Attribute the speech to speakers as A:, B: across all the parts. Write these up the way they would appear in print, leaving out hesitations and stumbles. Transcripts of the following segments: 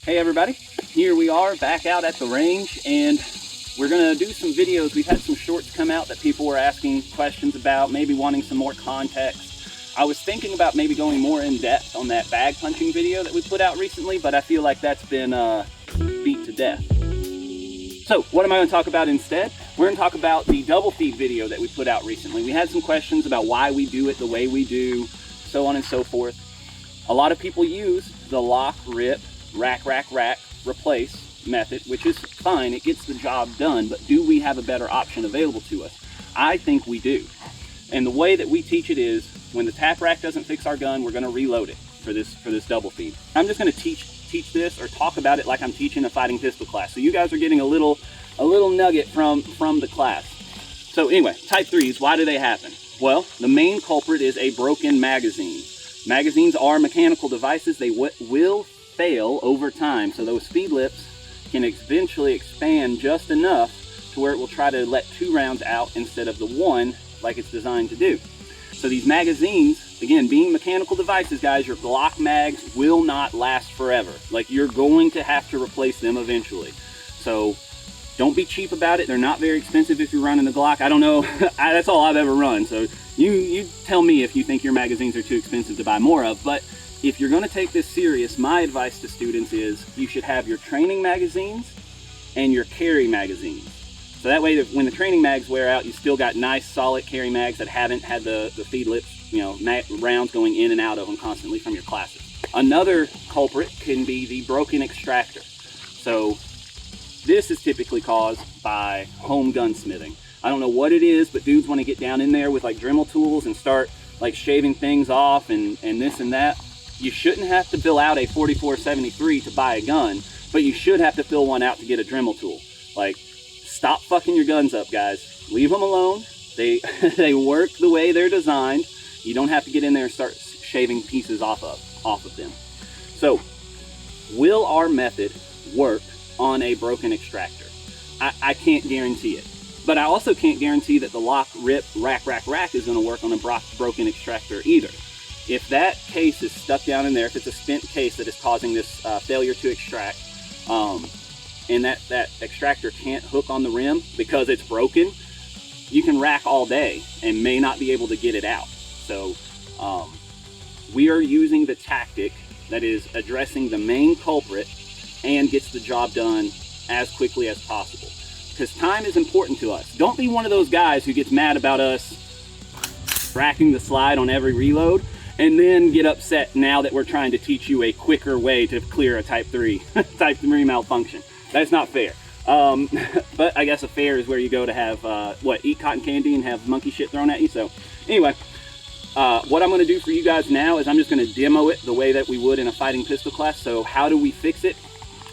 A: Hey everybody, here we are back out at the range, and we're going to do some videos. We've had some shorts come out that people were asking questions about, maybe wanting some more context. I was thinking about maybe going more in depth on that bag punching video that we put out recently, but I feel like that's been beat to death. So what am I going to talk about instead? We're going to talk about the double feed video that we put out recently. We had some questions about why we do it the way we do, so on and so forth. A lot of people use the lock, rip, rack, replace method, which is fine. It gets the job done, but do we have a better option available to us? I think we do. And the way that we teach it is, when the tap rack doesn't fix our gun, we're going to reload it for this double feed. I'm just going to teach this or talk about it like I'm teaching a fighting pistol class. So you guys are getting a little nugget from the class. So anyway, type 3s, why do they happen? Well, the main culprit is a broken magazine. Magazines are mechanical devices. They will fail over time, so those feed lips can eventually expand just enough to where it will try to let 2 rounds out instead of the 1 like it's designed to do. So these magazines, again, being mechanical devices, guys, your Glock mags will not last forever. Like, you're going to have to replace them eventually. So don't be cheap about it. They're not very expensive if you're running a Glock. I don't know, that's all I've ever run, so you tell me if you think your magazines are too expensive to buy more of. But if you're going to take this serious, my advice to students is you should have your training magazines and your carry magazines. So that way, when the training mags wear out, you still got nice, solid carry mags that haven't had the feed lips, you know, rounds going in and out of them constantly from your classes. Another culprit can be the broken extractor. So this is typically caused by home gunsmithing. I don't know what it is, but dudes want to get down in there with like Dremel tools and start like shaving things off and this and that. You shouldn't have to fill out a 4473 to buy a gun, but you should have to fill one out to get a Dremel tool. Like, stop fucking your guns up, guys. Leave them alone. They work the way they're designed. You don't have to get in there and start shaving pieces off of them. So, will our method work on a broken extractor? I can't guarantee it. But I also can't guarantee that the lock, rip, rack is going to work on a broken extractor either. If that case is stuck down in there, if it's a spent case that is causing this failure to extract, and that extractor can't hook on the rim because it's broken, you can rack all day and may not be able to get it out. So we are using the tactic that is addressing the main culprit and gets the job done as quickly as possible. Because time is important to us. Don't be one of those guys who gets mad about us racking the slide on every reload and then get upset now that we're trying to teach you a quicker way to clear a type 3 malfunction. That's not fair. But I guess a fair is where you go to have eat cotton candy and have monkey shit thrown at you. So anyway, what I'm going to do for you guys now is I'm just going to demo it the way that we would in a fighting pistol class. So how do we fix it?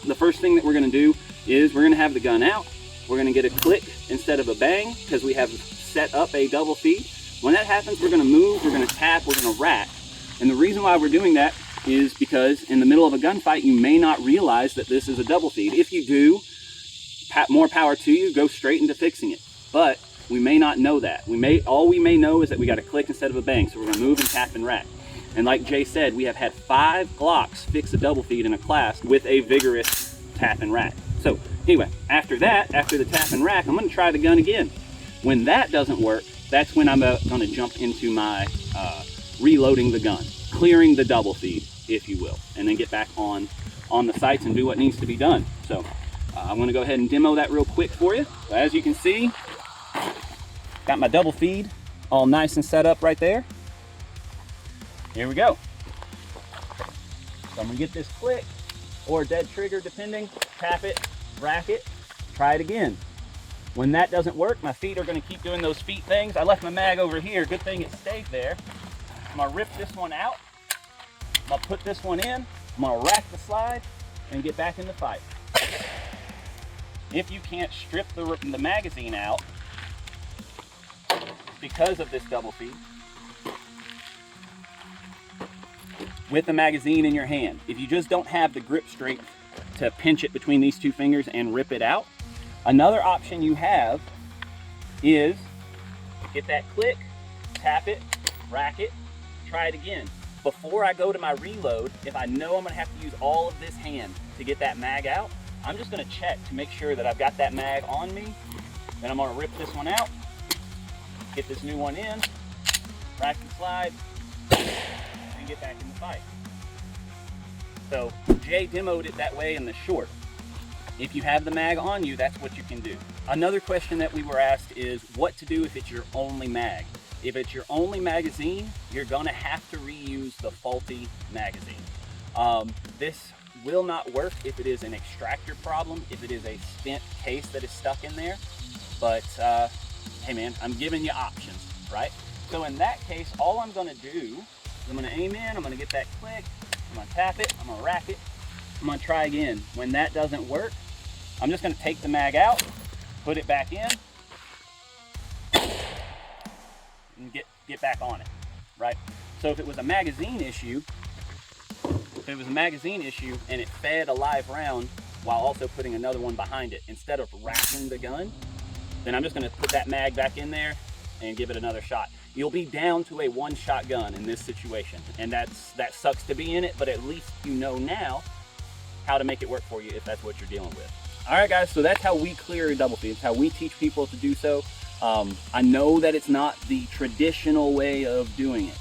A: The first thing that we're going to do is we're going to have the gun out. We're going to get a click instead of a bang because we have set up a double feed. When that happens, we're going to move, we're going to tap, we're going to rack. And the reason why we're doing that is because in the middle of a gunfight, you may not realize that this is a double feed. If you do, more power to you, go straight into fixing it. But we may not know that. All we may know is that we got a click instead of a bang. So we're going to move and tap and rack. And like Jay said, we have had 5 Glocks fix a double feed in a class with a vigorous tap and rack. So anyway, after that, after the tap and rack, I'm going to try the gun again. When that doesn't work, that's when I'm going to jump into my reloading the gun, clearing the double feed, if you will, and then get back on the sights and do what needs to be done. So I'm going to go ahead and demo that real quick for you. So as you can see, got my double feed all nice and set up right there. Here we go. So I'm going to get this click or dead trigger depending, tap it, rack it, try it again. When that doesn't work, my feet are going to keep doing those feet things. I left my mag over here. Good thing it stayed there. I'm going to rip this one out. I'm going to put this one in. I'm going to rack the slide and get back in the fight. If you can't strip the magazine out because of this double feed, with the magazine in your hand, if you just don't have the grip strength to pinch it between these 2 fingers and rip it out, another option you have is get that click, tap it, rack it, try it again. Before I go to my reload, if I know I'm going to have to use all of this hand to get that mag out, I'm just gonna check to make sure that I've got that mag on me. Then I'm gonna rip this one out, get this new one in, rack and slide, and get back in the fight. So Jay demoed it that way in the short. If you have the mag on you, that's what you can do. Another question that we were asked is what to do if it's your only mag. If it's your only magazine, you're gonna have to reuse the faulty magazine. This will not work if it is an extractor problem, if it is a spent case that is stuck in there. But hey man, I'm giving you options, right? So in that case, all I'm gonna do is I'm gonna aim in, I'm gonna get that click, I'm gonna tap it, I'm gonna rack it, I'm gonna try again. When that doesn't work, I'm just gonna take the mag out, put it back in, and get back on it, right? So if it was a magazine issue, and it fed a live round while also putting another one behind it, instead of racking the gun, then I'm just gonna put that mag back in there and give it another shot. You'll be down to a one-shot gun in this situation, and that sucks to be in it, but at least you know now how to make it work for you if that's what you're dealing with. All right, guys, so that's how we clear a double feed. It's how we teach people to do so. I know that it's not the traditional way of doing it,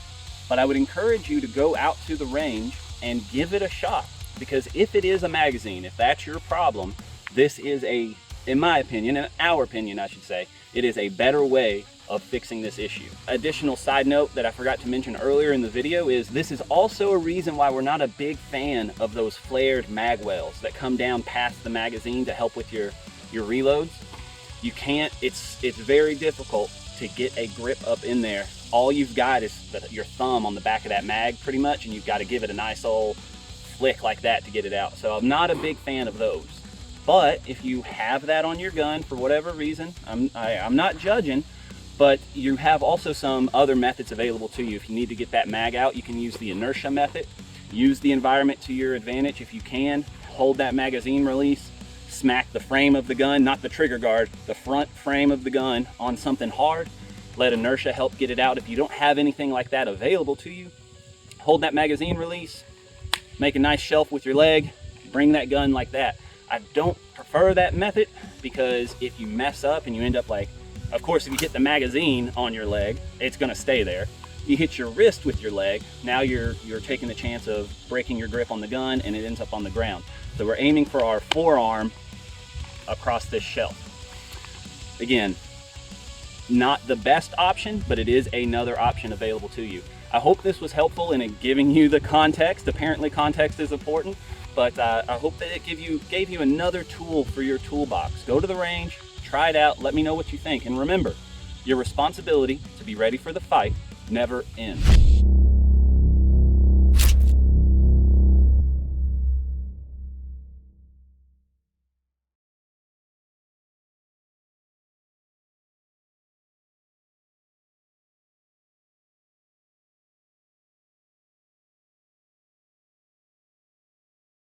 A: but I would encourage you to go out to the range and give it a shot, because if it is a magazine, if that's your problem, this is in my opinion, in our opinion, I should say, it is a better way of fixing this issue. Additional side note that I forgot to mention earlier in the video is this is also a reason why we're not a big fan of those flared mag wells that come down past the magazine to help with your reloads. You can't, it's very difficult to get a grip up in there. All you've got is your thumb on the back of that mag pretty much, and you've got to give it a nice old flick like that to get it out. So I'm not a big fan of those. But if you have that on your gun for whatever reason, I'm not judging, but you have also some other methods available to you. If you need to get that mag out, you can use the inertia method. Use the environment to your advantage if you can. Hold that magazine release, smack the frame of the gun, not the trigger guard, the front frame of the gun on something hard. Let inertia help get it out. If you don't have anything like that available to you, hold that magazine release, make a nice shelf with your leg, bring that gun like that. I don't prefer that method because if you mess up and you end up like, of course, if you hit the magazine on your leg, it's gonna stay there. You hit your wrist with your leg, now you're taking the chance of breaking your grip on the gun and it ends up on the ground. So we're aiming for our forearm across this shelf. Again, not the best option, but it is another option available to you. I hope this was helpful in giving you the context. Apparently context is important, but I hope that it gave you another tool for your toolbox. Go to the range, try it out, let me know what you think. And remember, your responsibility to be ready for the fight never ends.